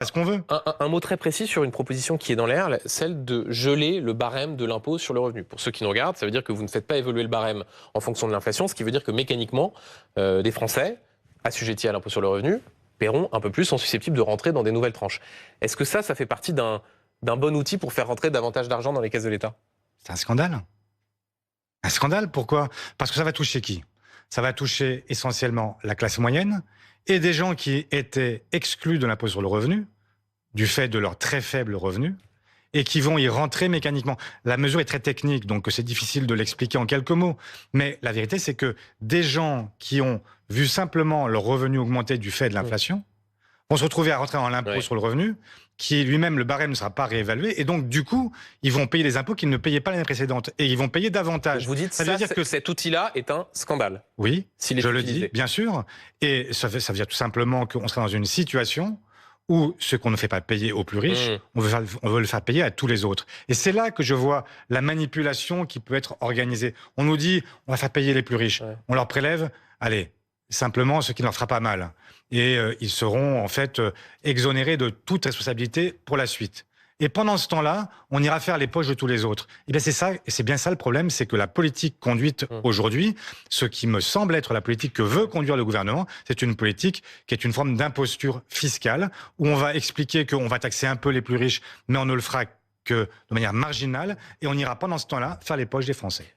C'est ce qu'on veut. Un mot très précis sur une proposition qui est dans l'air, celle de geler le barème de l'impôt sur le revenu. Pour ceux qui nous regardent, ça veut dire que vous ne faites pas évoluer le barème en fonction de l'inflation, ce qui veut dire que mécaniquement, des Français assujettis à l'impôt sur le revenu paieront un peu plus, sont susceptibles de rentrer dans des nouvelles tranches. Est-ce que ça fait partie d'un bon outil pour faire rentrer davantage d'argent dans les caisses de l'État? C'est un scandale. Un scandale, pourquoi? Parce que ça va toucher qui? Ça va toucher essentiellement la classe moyenne et des gens qui étaient exclus de l'impôt sur le revenu, du fait de leur très faible revenu, et qui vont y rentrer mécaniquement. La mesure est très technique, donc c'est difficile de l'expliquer en quelques mots. Mais la vérité, c'est que des gens qui ont vu simplement leur revenu augmenter du fait de l'inflation vont se retrouver à rentrer dans l'impôt sur le revenu, qui lui-même, le barème ne sera pas réévalué, et donc du coup, ils vont payer des impôts qu'ils ne payaient pas l'année précédente, et ils vont payer davantage. Vous dites ça veut dire que cet outil-là est un scandale. Oui, s'il est je le utilisé. dis, bien sûr, et ça veut dire tout simplement qu'on sera dans une situation où ce qu'on ne fait pas payer aux plus riches, on veut le faire payer à tous les autres. Et c'est là que je vois la manipulation qui peut être organisée. On nous dit, on va faire payer les plus riches. Ouais. On leur prélève, allez, simplement ce qui ne leur fera pas mal. Et ils seront en fait exonérés de toute responsabilité pour la suite. Et pendant ce temps-là, on ira faire les poches de tous les autres. Et bien c'est ça, et c'est bien ça le problème, c'est que la politique conduite aujourd'hui, ce qui me semble être la politique que veut conduire le gouvernement, c'est une politique qui est une forme d'imposture fiscale, où on va expliquer qu'on va taxer un peu les plus riches, mais on ne le fera que de manière marginale, et on ira pendant ce temps-là faire les poches des Français.